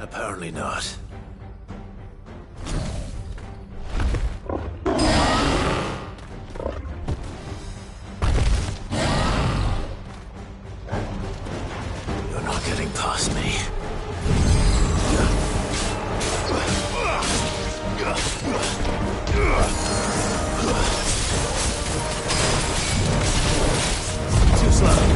Apparently not. You're not getting past me. Too slow.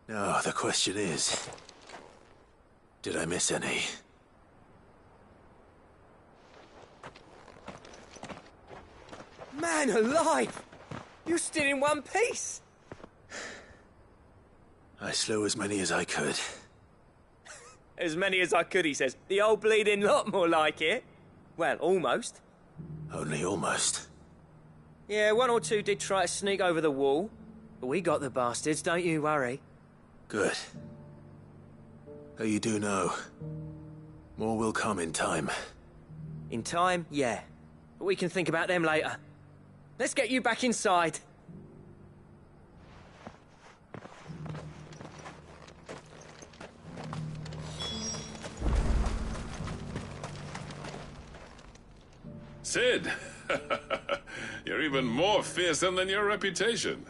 Now, the question is, did I miss any? Man alive! You're still in one piece! I slew as many as I could. As many as I could, he says. The old bleeding lot, more like it. Well, almost. Only almost. Yeah, one or two did try to sneak over the wall. But we got the bastards, don't you worry. Good. Though you do know, more will come in time. In time, yeah. But we can think about them later. Let's get you back inside. Sid! You're even more fearsome than your reputation.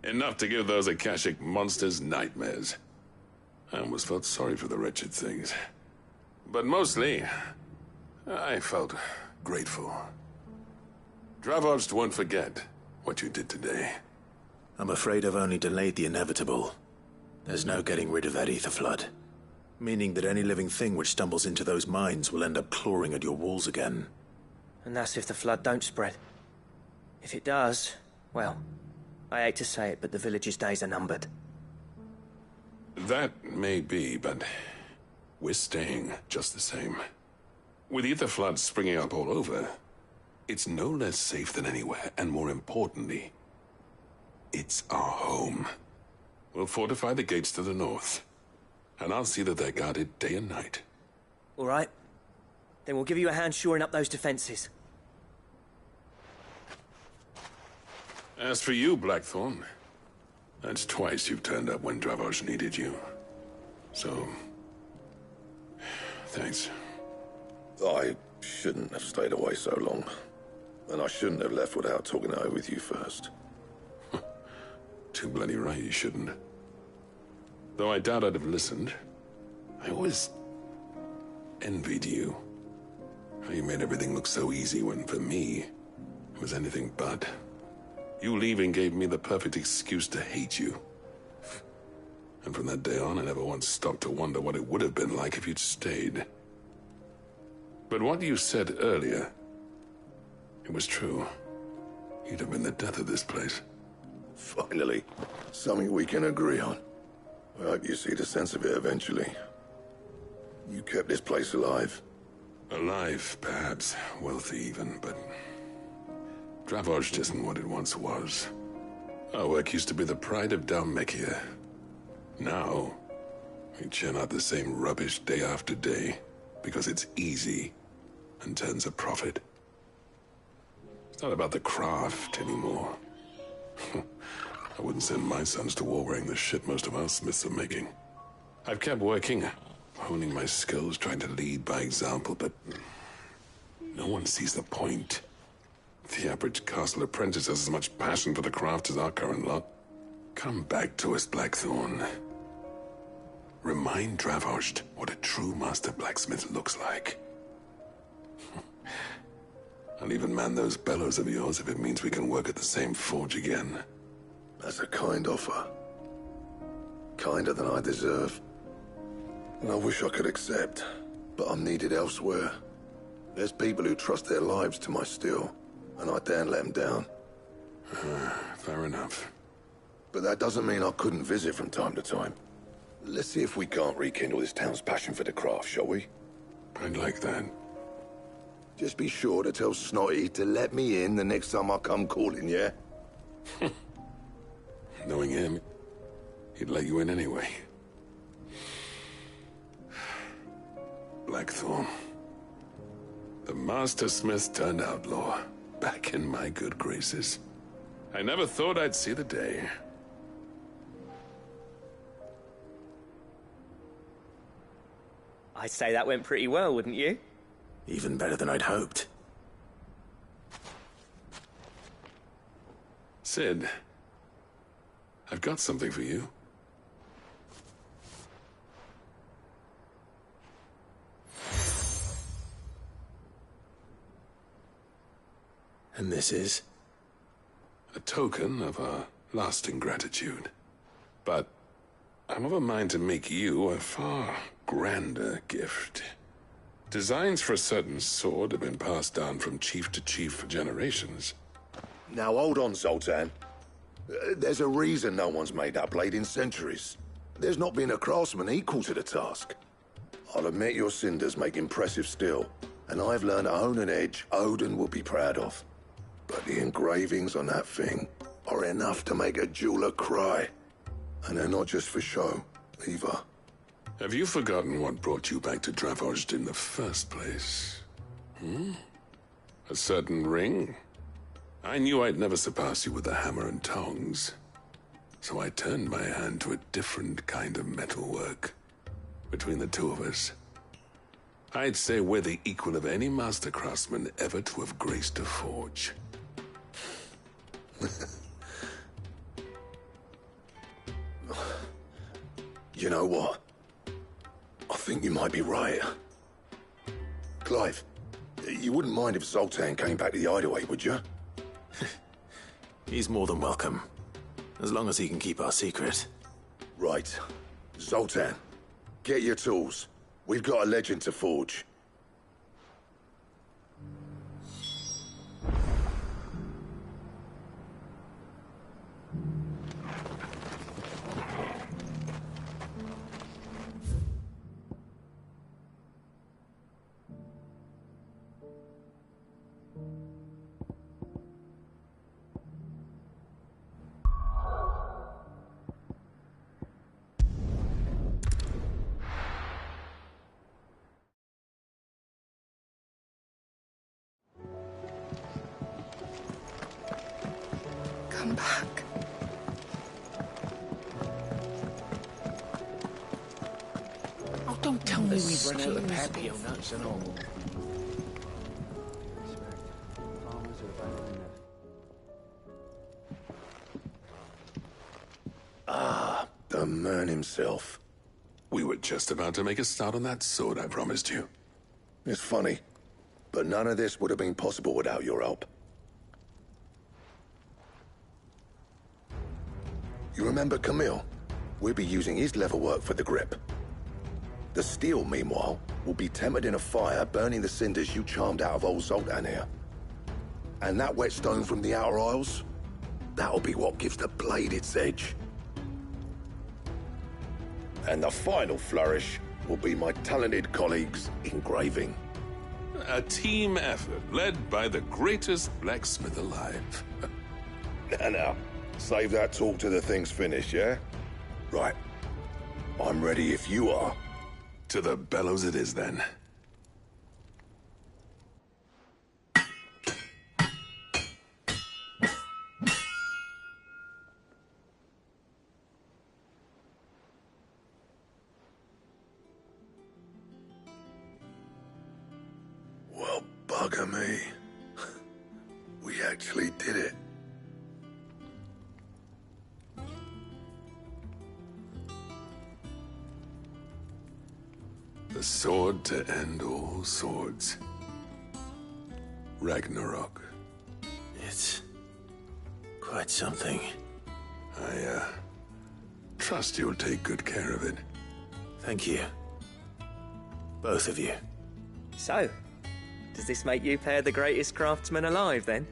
Enough to give those Akashic monsters nightmares. I almost felt sorry for the wretched things. But mostly, I felt grateful. Dravovst won't forget, what you did today. I'm afraid I've only delayed the inevitable. There's no getting rid of that ether flood. Meaning that any living thing which stumbles into those mines will end up clawing at your walls again. And that's if the flood don't spread. If it does, well, I hate to say it, but the village's days are numbered. That may be, but we're staying just the same. With ether floods springing up all over, it's no less safe than anywhere, and more importantly, it's our home. We'll fortify the gates to the north, and I'll see that they're guarded day and night. All right. Then we'll give you a hand shoring up those defenses. As for you, Blackthorn, that's twice you've turned up when Dravos needed you. So, thanks. I shouldn't have stayed away so long. And I shouldn't have left without talking it over with you first. Too bloody right you shouldn't. Though I doubt I'd have listened. I always envied you. How you made everything look so easy when, for me, it was anything but. You leaving gave me the perfect excuse to hate you. And from that day on, I never once stopped to wonder what it would have been like if you'd stayed. But what you said earlier, it was true. You'd have been the death of this place. Finally, something we can agree on. I hope you see the sense of it eventually. You kept this place alive. Alive, perhaps. Wealthy even, but Dravos isn't what it once was. Our work used to be the pride of Dalmekia. Now, we churn out the same rubbish day after day because it's easy and turns a profit. It's not about the craft anymore. I wouldn't send my sons to war wearing the shit most of our smiths are making. I've kept working, honing my skills, trying to lead by example, but no one sees the point. The average castle apprentice has as much passion for the craft as our current lot. Come back to us, Blackthorn. Remind Dravos what a true master blacksmith looks like. I'll even man those bellows of yours if it means we can work at the same forge again. That's a kind offer. Kinder than I deserve. And I wish I could accept, but I'm needed elsewhere. There's people who trust their lives to my steel, and I daren't let them down. Fair enough. But that doesn't mean I couldn't visit from time to time. Let's see if we can't rekindle this town's passion for the craft, shall we? I'd like that. Just be sure to tell Snotty to let me in the next time I come calling, yeah? Knowing him, he'd let you in anyway. Blackthorn. The Master Smith turned outlaw, back in my good graces. I never thought I'd see the day. I'd say that went pretty well, wouldn't you? Even better than I'd hoped. Sid, I've got something for you. And this is? A token of our lasting gratitude. But I'm of a mind to make you a far grander gift. Designs for a certain sword have been passed down from chief to chief for generations. Now hold on, Zoltan. There's a reason no one's made that blade in centuries. There's not been a craftsman equal to the task. I'll admit your cinders make impressive steel, and I've learned to own an edge Odin will be proud of. But the engravings on that thing are enough to make a jeweler cry. And they're not just for show, either. Have you forgotten what brought you back to Dravos in the first place? A certain ring? I knew I'd never surpass you with the hammer and tongs. So I turned my hand to a different kind of metalwork. Between the two of us, I'd say we're the equal of any master craftsman ever to have graced a forge. You know what? I think you might be right. Clive, you wouldn't mind if Zoltan came back to the hideaway, would you? He's more than welcome. As long as he can keep our secret. Right. Zoltan, get your tools. We've got a legend to forge. Come back. Oh, don't tell me we've run out of Papio nuts and all. The man himself. We were just about to make a start on that sword I promised you. It's funny, but none of this would have been possible without your help. You remember Camille? We'll be using his leather work for the grip. The steel, meanwhile, will be tempered in a fire, burning the cinders you charmed out of old Zoltan here. And that whetstone from the Outer Isles? That'll be what gives the blade its edge. And the final flourish will be my talented colleagues' engraving. A team effort led by the greatest blacksmith alive. Now, save that talk till the thing's finished, yeah? Right. I'm ready if you are. To the bellows it is then. Well, bugger me. We actually did it. The sword to end all swords. Ragnarok. It's quite something. I trust you'll take good care of it. Thank you. Both of you. So, does this make you pair the greatest craftsman alive, then?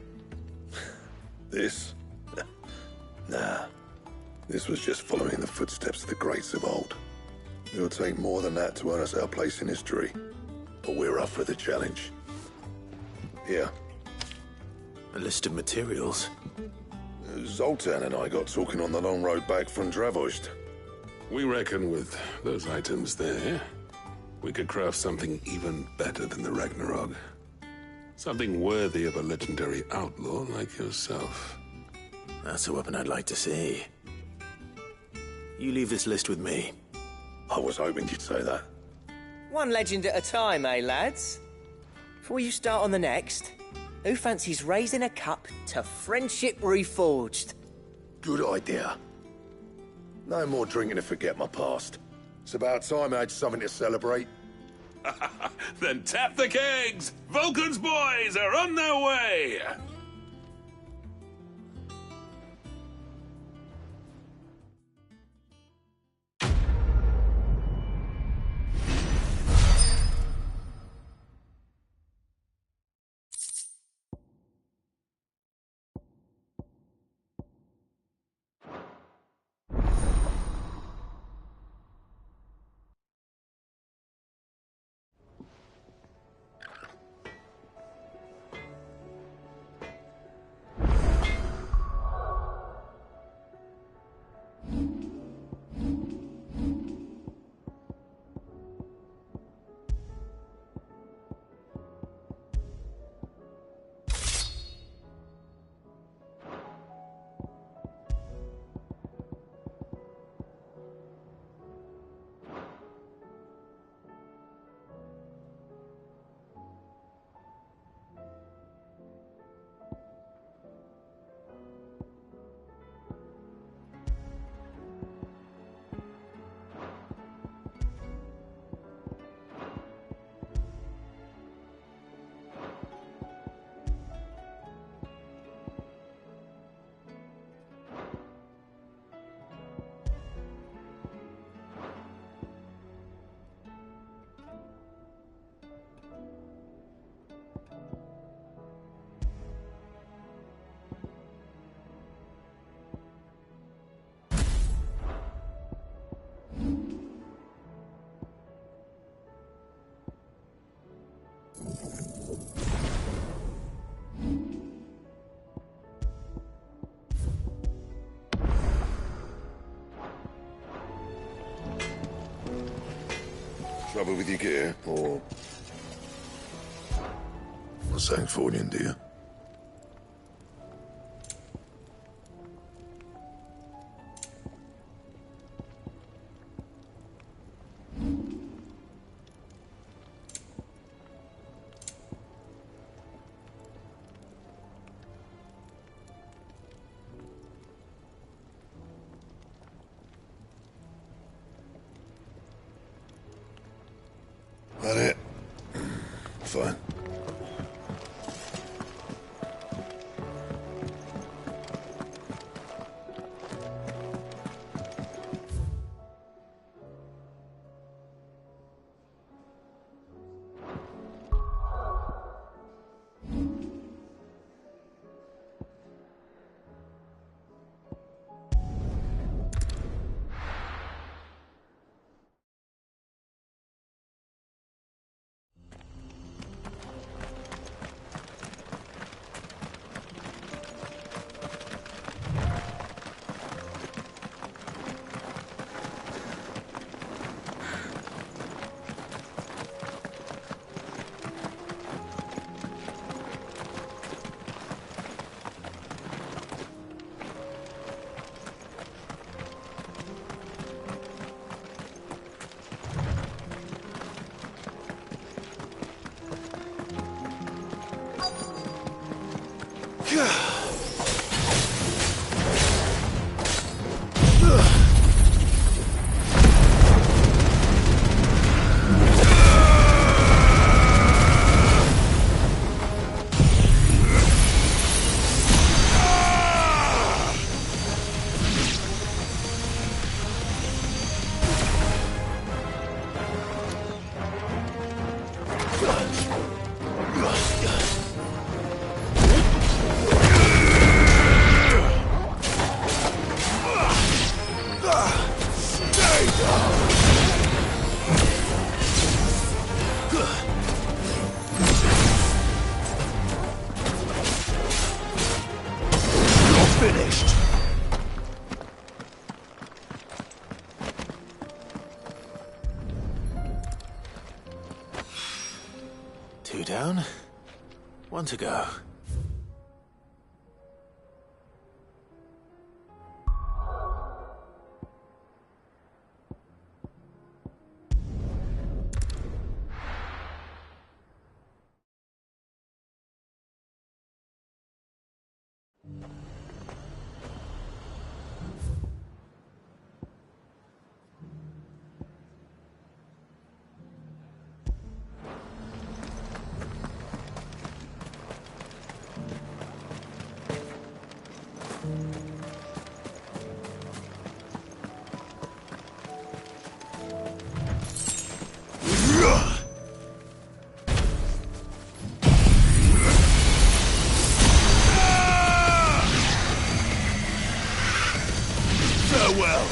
This? Nah. This was just following the footsteps of the greats of old. It'll take more than that to earn us our place in history. But we're up for the challenge. Here. A list of materials. Zoltan and I got talking on the long road back from Dravozd. We reckon with those items there, we could craft something even better than the Ragnarok. Something worthy of a legendary outlaw like yourself. That's a weapon I'd like to see. You leave this list with me. I was hoping you'd say that. One legend at a time, eh, lads? Before you start on the next, who fancies raising a cup to friendship reforged? Good idea. No more drinking to forget my past. It's about time I had something to celebrate. Then tap the kegs! Vulcan's boys are on their way! trouble with your gear, or... Not saying forwarding, do you? That it? Fine. Finished. Two down, one to go. Farewell.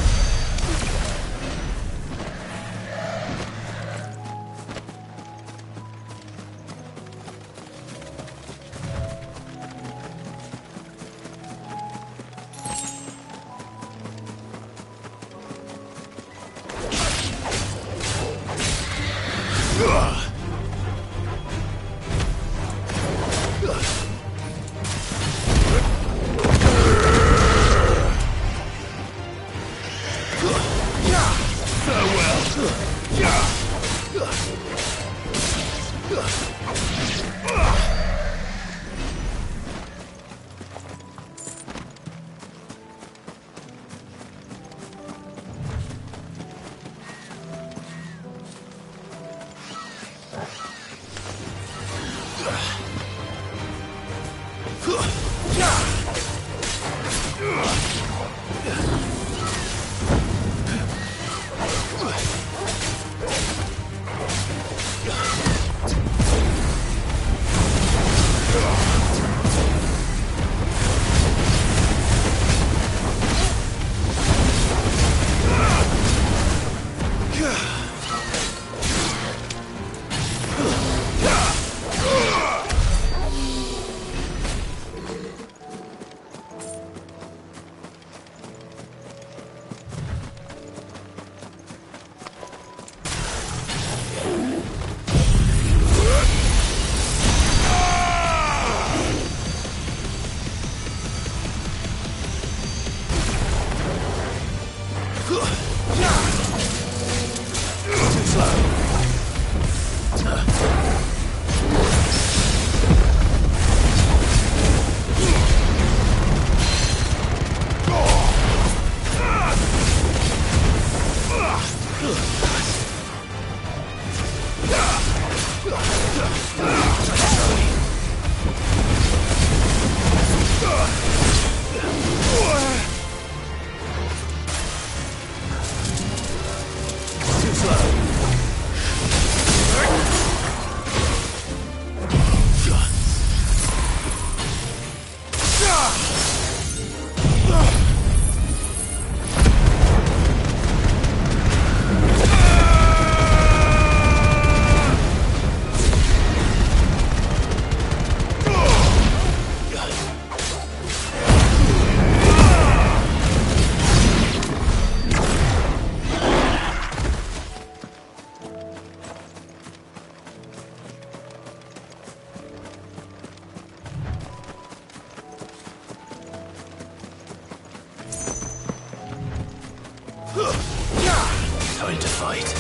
trying to fight.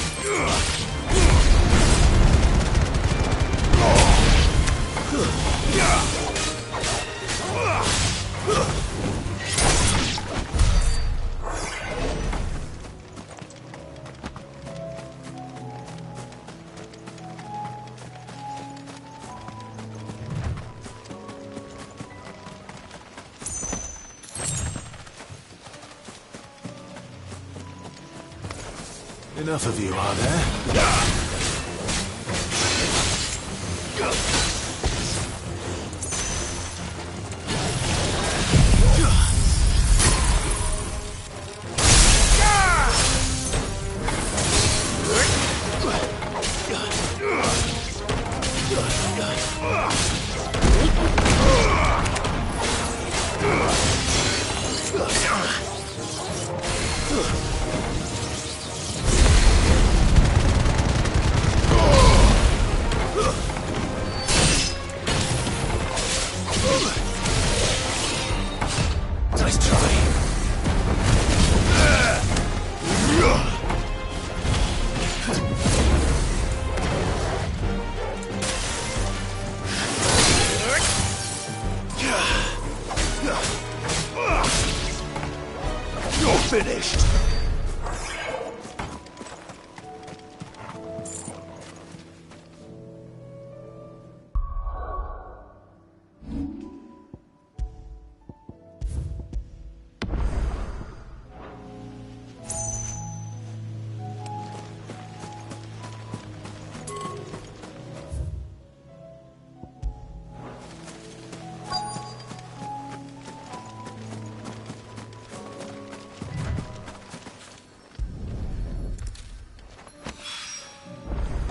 Enough of you, are there? Finished!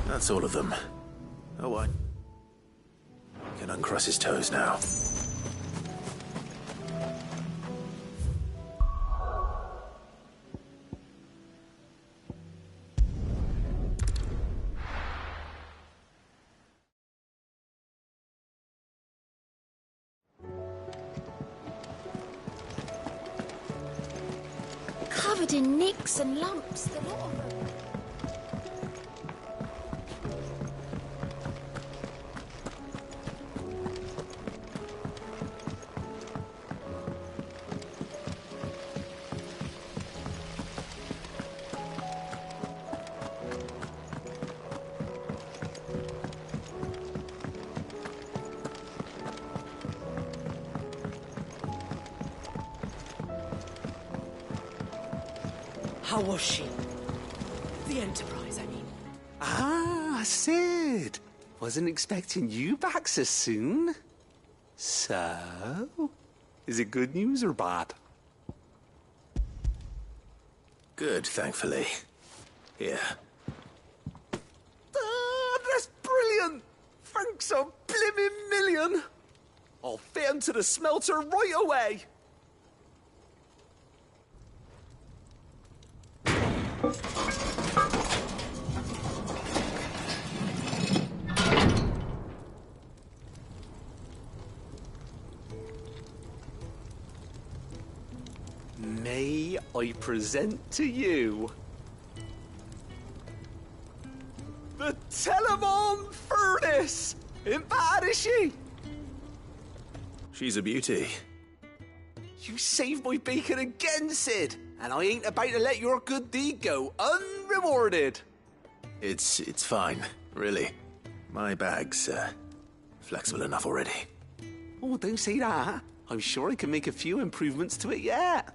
That's all of them. Oh, I can uncross his toes now. Covered in nicks and lumps, the lot of them. How was she? The Enterprise, I mean. Ah, Sid. Wasn't expecting you back so soon. So, is it good news or bad? Good, thankfully. Here. Ah, that's brilliant. Thanks a blimmin' million. I'll fit into the smelter right away. May I present to you the Telemon Furnace? Ain't bad, is she? She's a beauty. You saved my bacon again, Sid, and I ain't about to let your good deed go unrewarded. It's fine, really. My bag's flexible enough already. Oh, don't say that. I'm sure I can make a few improvements to it yet.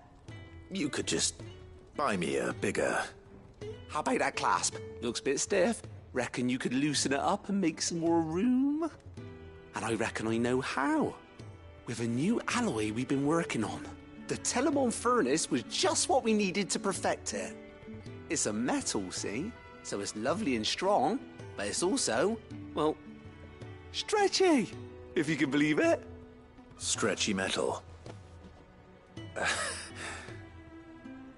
You could just buy me a bigger... How about that clasp? Looks a bit stiff. Reckon you could loosen it up and make some more room? And I reckon I know how. With a new alloy we've been working on. The Telemon Furnace was just what we needed to perfect it. It's a metal, see? So it's lovely and strong, but it's also, well, stretchy, if you can believe it. Stretchy metal.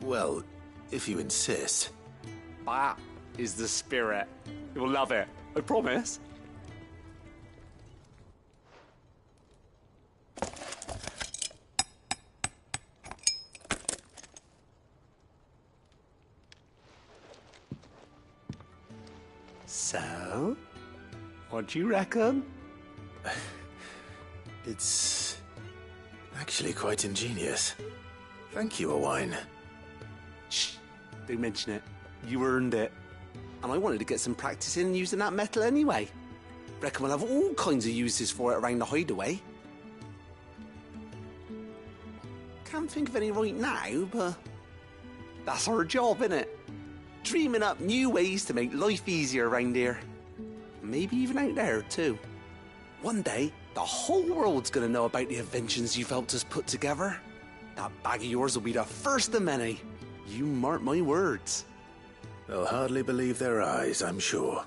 Well, if you insist. That is the spirit. You'll love it, I promise. So, what do you reckon? It's actually quite ingenious. Thank you, Owain. Shh, don't mention it. You earned it. And I wanted to get some practice in using that metal anyway. Reckon we'll have all kinds of uses for it around the hideaway. Can't think of any right now, but that's our job, innit? Dreaming up new ways to make life easier around here. Maybe even out there, too. One day, the whole world's gonna know about the inventions you've helped us put together. That bag of yours will be the first of many. You mark my words. They'll hardly believe their eyes, I'm sure.